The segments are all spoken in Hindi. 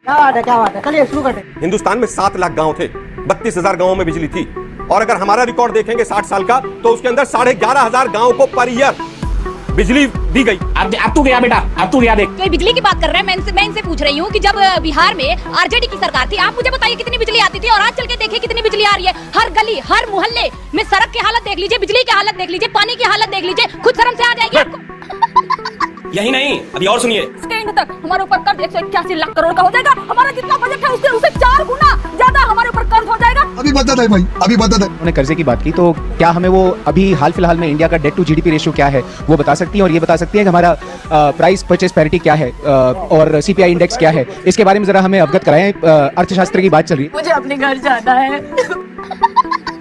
क्या बात है, चलिए शुरू करते हैं। हिंदुस्तान में 7 लाख गांव थे, 32,000 गांवों में बिजली थी, और अगर हमारा रिकॉर्ड देखेंगे 60 साल का, तो उसके अंदर 11,500 गांव को पर ईयर बिजली दी गई। अब तू गया बेटा, अब तू गया देख। तो बिजली की बात कर रहे हैं, मैं इनसे पूछ रही हूँ कि जब बिहार में आरजेडी की सरकार थी, आप मुझे बताइए कितनी बिजली आती थी, और आज चल के देखिए कितनी बिजली आ रही है। हर गली हर मोहल्ले में सड़क की हालत देख लीजिए, बिजली की हालत देख लीजिए, पानी की हालत देख लीजिए, खुद शर्म से आ जाएगी आपको। यही नहीं, अभी और सुनिए। इसके तक हमारे ऊपर कर्ज 181 लाख करोड़ का हो जाएगा। हमारा जितना बजट है उससे 4 गुना ज्यादा हमारे ऊपर कर्ज हो जाएगा। अभी बता है भाई, अभी बता है। उन्होंने कर्जे की बात की, तो क्या हमें वो अभी हाल फिलहाल में इंडिया का डेट टू जीडीपी रेशियो क्या है वो बता सकती हैं, और ये बता सकती हैं कि हमारा प्राइस परचेस पैरिटी क्या है और सीपीआई इंडेक्स क्या है, इसके बारे में जरा हमें अवगत कराएं। अर्थशास्त्र की बात चल रही है। मुझे अपने घर जाना है।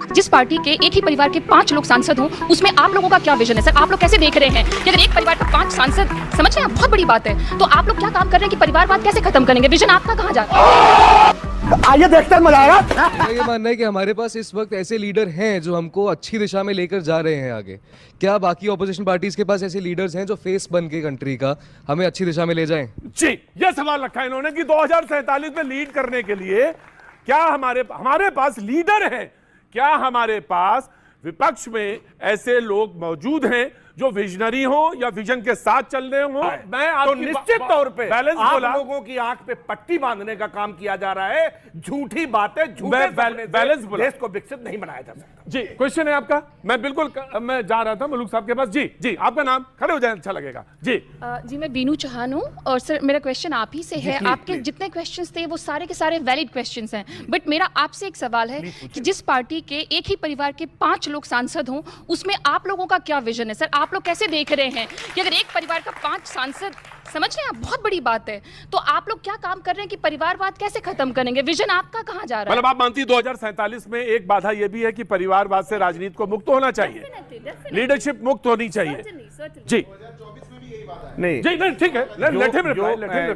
जिस पार्टी के एक ही परिवार के 5 लोग सांसद हों, उसमें आप लोगों का क्या विजन है सर? आप लोग कैसे देख रहे हैं कि अगर एक परिवार का 5 सांसद, समझ रहे हैं, बहुत बड़ी बात है, तो आप लोग क्या काम कर रहे हैं कि परिवारवाद कैसे खत्म करेंगे? विजन आपका कहाँ जा रहा है? आइए देखते हैं, मजा आएगा। मेरा ये मानना है कि हमारे पास इस वक्त ऐसे लीडर हैं जो हमको अच्छी दिशा में लेकर जा रहे हैं आगे। क्या बाकी ऑपोजिशन पार्टीज के पास ऐसे लीडर्स हैं जो फेस बन के कंट्री का हमें अच्छी दिशा में ले जाएं? जी, ये सवाल रखा है इन्होंने कि 2047 में लीड करने के लिए क्या हमारे पास लीडर हैं? क्या हमारे पास विपक्ष में ऐसे लोग मौजूद हैं जो विजनरी हो या विजन के साथ चल रहे हो? मैं तो निश्चित तौर पे बैलेंस आप बोला, लोगों की आंख पे पट्टी बांधने का काम किया जा रहा है। झूठी बातें, झूठे बैलेंस बोला, देश को विकसित नहीं बनाया जा सकता। जी, क्वेश्चन है आपका। मैं बिल्कुल मैं जा रहा था मलूक साहब के पास। जी जी, आपका नाम, खड़े हो जाए, अच्छा लगेगा। जी जी, मैं बीनू चौहान हूँ, और सर मेरा क्वेश्चन आप ही से है। आपके जितने क्वेश्चंस थे वो सारे के सारे वैलिड क्वेश्चंस हैं, बट मेरा आपसे एक सवाल है कि जिस पार्टी के एक ही परिवार के 5 लोग सांसद हों, उसमें आप लोगों का क्या विजन है सर? आप लोग कैसे देख रहे हैं कि अगर एक परिवार का 5 सांसद, समझ रहे हैं आप, बहुत बड़ी बात है, तो आप लोग क्या काम कर रहे हैं कि परिवारवाद कैसे खत्म करेंगे? विजन आपका कहाँ जा रहा है? मतलब आप मानती 2047 में एक बाधा यह भी है कि परिवारवाद से राजनीति को मुक्त होना चाहिए, लीडरशिप मुक्त होनी चाहिए। जी नहीं जी, नहीं, ठीक है।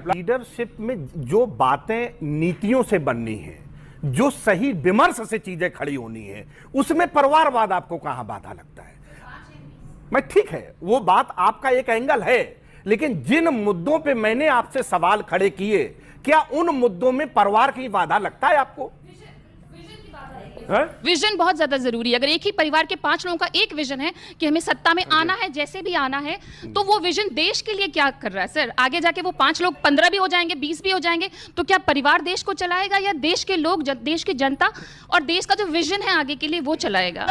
लीडरशिप में जो बातें नीतियों से बननी है, जो सही विमर्श से चीजें खड़ी होनी है, उसमें परिवारवाद आपको कहां बाधा लगता है? मैं ठीक है, वो बात आपका एक एंगल है, लेकिन जिन मुद्दों पे मैंने आपसे सवाल खड़े किए, क्या उन मुद्दों में परिवार की बाधा लगता है आपको? विजन बहुत ज्यादा जरूरी है। अगर एक ही परिवार के 5 लोगों का एक विजन है कि हमें सत्ता में आना है, जैसे भी आना है, तो वो विजन देश के लिए क्या कर रहा है सर? आगे जाके वो 5 लोग 15 भी हो जाएंगे, 20 भी हो जाएंगे, तो क्या परिवार देश को चलाएगा, या देश के लोग, देश की जनता और देश का जो विजन है आगे के लिए वो चलाएगा?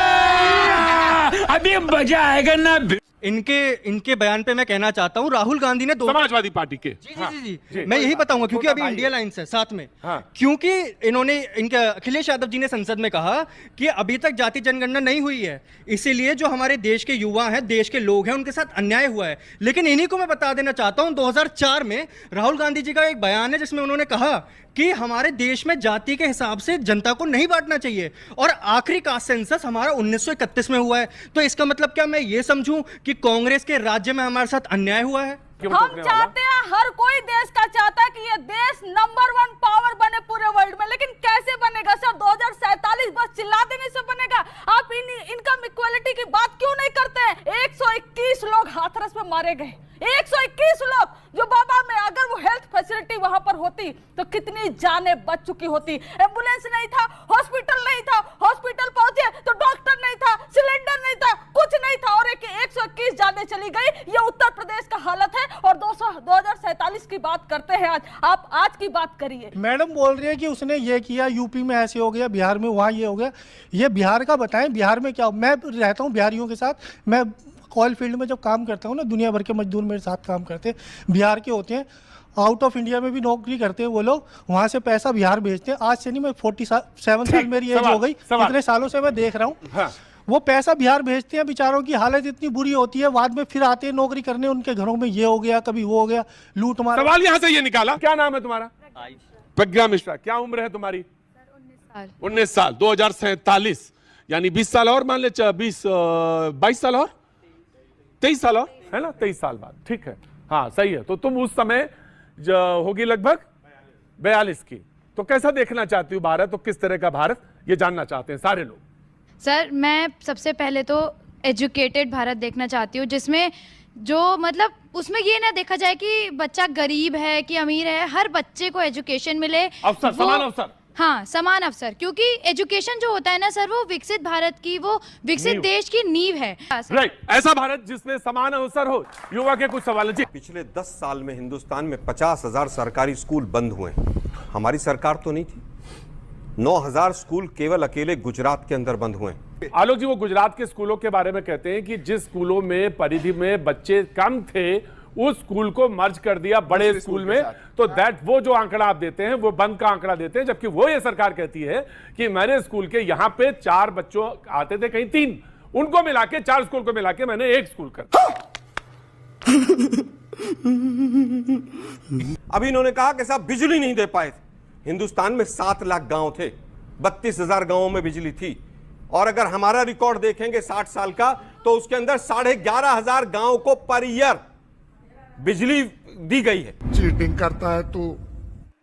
अभी मजा आएगा ना। इनके बयान पे मैं कहना चाहता हूं, राहुल गांधी ने समाजवादी पार्टी के जी, मैं यही बताऊंगा, क्योंकि अभी इंडिया लाइन्स है साथ में। क्योंकि इन्होंने, इनके अखिलेश यादव जी ने संसद में कहा कि अभी तक जाति जनगणना नहीं हुई है, इसीलिए जो हमारे देश के युवा हैं, देश के लोग हैं, उनके साथ अन्याय हुआ है। लेकिन इन्हीं को मैं बता देना चाहता हूं, 2004 में राहुल गांधी जी का एक बयान है जिसमें उन्होंने कहा कि हमारे देश में जाति के हिसाब से जनता को नहीं बांटना चाहिए, और आखिरी कास्ट सेंसस हमारा 1931 में हुआ है। तो इसका मतलब क्या मैं ये समझूं कि कांग्रेस के राज्य में हमारे साथ अन्याय हुआ है? हम चाहते हैं, हर कोई देश का चाहता है कि ये देश नंबर 1 पावर बने पूरे वर्ल्ड में, लेकिन कैसे बनेगा सर? 2047 बस चिल्ला देने से बनेगा? आप इनकम इक्वालिटी की बात क्यों नहीं करते हैं? 121 लोग हाथरस में मारे गए, 121 लोग, जो बाबा में अगर वो हेल्थ फैसिलिटी वहां पर होती तो कितनी जानें बच चुकी होती। एम्बुलेंस नहीं था, हॉस्पिटल नहीं था, हॉस्पिटल पहुंचे तो डॉक्टर नहीं था, सिलेंडर नहीं था, कुछ नहीं था, और 121 जानें चली गई। ये उत्तर प्रदेश का हालत है, और 2047 की बात करते हैं आज। आप आज की बात करिए। मैडम बोल रही है कि उसने ये किया, यूपी में ऐसे हो गया, बिहार में वहाँ ये हो गया। ये बिहार का बताएं, बिहार में क्या? मैं रहता हूँ बिहारियों के साथ, मैं ऑयल फील्ड में जब काम करता हूँ ना, दुनिया भर के मजदूर मेरे साथ काम करते हैं, बिहार के होते हैं, आउट ऑफ इंडिया में भी नौकरी करते हैं वो लोग, वहाँ से पैसा बिहार भेजते हैं। आज से नहीं, मैं 47 साल मेरी एज हो गई, इतने सालों से मैं देख रहा हूँ। वो पैसा बिहार भेजते हैं, बेचारों की हालत इतनी बुरी होती है, बाद में फिर आते हैं नौकरी करने, उनके घरों में ये हो गया, कभी वो हो गया, लूट मार। सवाल यहाँ से ये निकाला, क्या नाम है तुम्हारा? प्रज्ञा मिश्रा। क्या उम्र है तुम्हारी? 19 साल। 2047 यानी 20 साल और मान ले, 22 साल और 23 साल और, है ना? 23 साल बाद, ठीक है, हाँ सही है। तो तुम उस समय होगी लगभग 42 की। तो कैसा देखना चाहती हूँ भारत, तो किस तरह का भारत, ये जानना चाहते हैं सारे लोग। सर, मैं सबसे पहले तो एजुकेटेड भारत देखना चाहती हूँ, जिसमें जो मतलब उसमें ये ना देखा जाए कि बच्चा गरीब है कि अमीर है, हर बच्चे को एजुकेशन मिले, अवसर, समान अवसर। हाँ, समान अवसर, क्योंकि एजुकेशन जो होता है ना सर, वो विकसित भारत की, वो विकसित देश की नींव है। राइट, ऐसा भारत जिसमें समान अवसर हो। युवा के कुछ सवाल जी। पिछले 10 साल में हिंदुस्तान में 50,000 सरकारी स्कूल बंद हुए। हमारी सरकार तो नहीं थी। 9,000 स्कूल केवल अकेले गुजरात के अंदर बंद हुए। आलोक जी, वो गुजरात के स्कूलों के बारे में कहते हैं कि जिस स्कूलों में परिधि में बच्चे कम थे, उस स्कूल को मर्ज कर दिया बड़े स्कूल में। तो वो जो आंकड़ा आप देते हैं वो बंद का आंकड़ा देते हैं, जबकि वो ये सरकार कहती है कि मैंने स्कूल के यहां पे 4 बच्चों आते थे, कहीं 3, उनको मिला के 4 स्कूल को मिला के मैंने 1 स्कूल कर। अभी इन्होंने कहा कि साहब बिजली नहीं दे पाए थे। हिंदुस्तान में 7 लाख गांव थे, 32,000 गांवों में बिजली थी, और अगर हमारा रिकॉर्ड देखेंगे 60 साल का, तो उसके अंदर 11,500 गांव को पर ईयर बिजली दी गई है। चीटिंग करता है तू।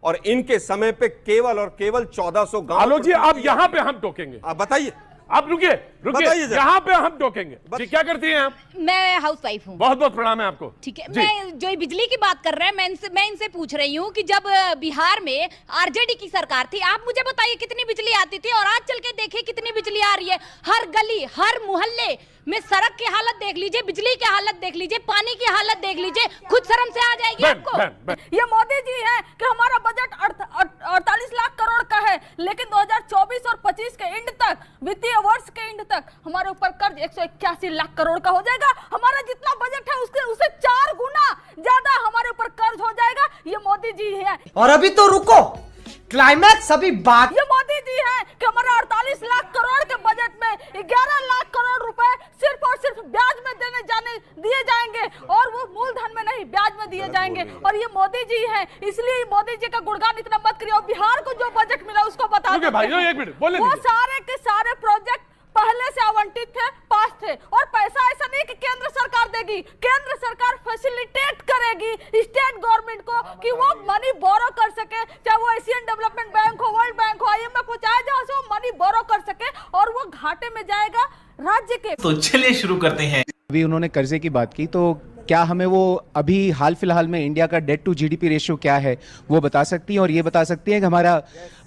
और इनके समय पे केवल और केवल 1400 गांव। आलोक जी, अब यहां पे हम टोकेंगे। आप बताइए, आप रुकिए, यहां पे हम टोकेंगे जी। क्या करती हैं आप? मैं हाउस वाइफ हूँ। बहुत बहुत प्रणाम है आपको। ठीक है, मैं जो बिजली की बात कर रहे हैं, मैं इनसे पूछ रही हूँ कि जब बिहार में आरजेडी की सरकार थी, आप मुझे बताइए कितनी बिजली आती थी, और आज चल के देखिए कितनी बिजली आ रही है। हर गली, हर मोहल्ले में सड़क की हालत देख लीजिए, बिजली की हालत देख लीजिए, पानी की हालत देख लीजिए, खुद शर्म से आ जाएगी आपको। ये मोदी जी है कि हमारा बजट 48 लाख करोड़ का है, लेकिन 2024 और 25 के एंड तक, वित्तीय वर्ष के एंड तक हमारे ऊपर कर्ज 181 लाख करोड़ का हो जाएगा। हमारा जितना बजट है उससे 4 गुना ज्यादा हमारे ऊपर कर्ज हो जाएगा। ये मोदी जी है। और अभी तो रुको, क्लाइमैक्स अभी बात। ये मोदी जी है कि हमारा 48 लाख करोड़ के बजट में 11 लाख करोड़ रुपए सिर्फ और सिर्फ ब्याज में दिए जाएंगे, और वो मूलधन में नहीं, ब्याज में दिए जाएंगे। और ये मोदी जी है, इसलिए मोदी जी का गुणगान इतना मत करिए। और बिहार को जो बजट मिला उसको बता दो भाई, एक मिनट बोले। वो सारे के सारे प्रोजेक्ट पहले से आवंटित थे, पास थे, और पैसा ऐसा नहीं कि केंद्र सरकार देगी। केंद्र सरकार फैसिलिटेट करेगी स्टेट गवर्नमेंट को कि वो मनी बोरो कर सके, चाहे वो एशियन डेवलपमेंट बैंक हो, वर्ल्ड बैंक हो, IMF हो, चाहे जहां से वो मनी बोरो कर सके, और वो घाटे में जाएगा राज्य के। तो चलिए शुरू करते हैं। अभी उन्होंने कर्जे की बात की, तो क्या हमें वो अभी हाल फिलहाल में इंडिया का डेट टू जीडीपी रेशियो क्या है वो बता सकती हैं, और ये बता सकती हैं कि हमारा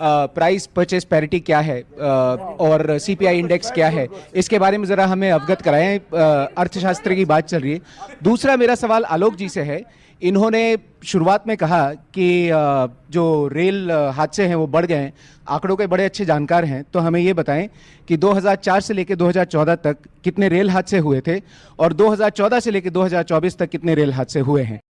प्राइस परचेस पैरिटी क्या है और CPI इंडेक्स क्या है, इसके बारे में ज़रा हमें अवगत कराएं। अर्थशास्त्र की बात चल रही है। दूसरा मेरा सवाल आलोक जी से है। इन्होंने शुरुआत में कहा कि जो रेल हादसे हैं वो बढ़ गए हैं, आंकड़ों के बड़े अच्छे जानकार हैं, तो हमें ये बताएं कि 2004 से लेकर 2014 तक कितने रेल हादसे हुए थे, और 2014 से लेकर 2024 तक कितने रेल हादसे हुए हैं।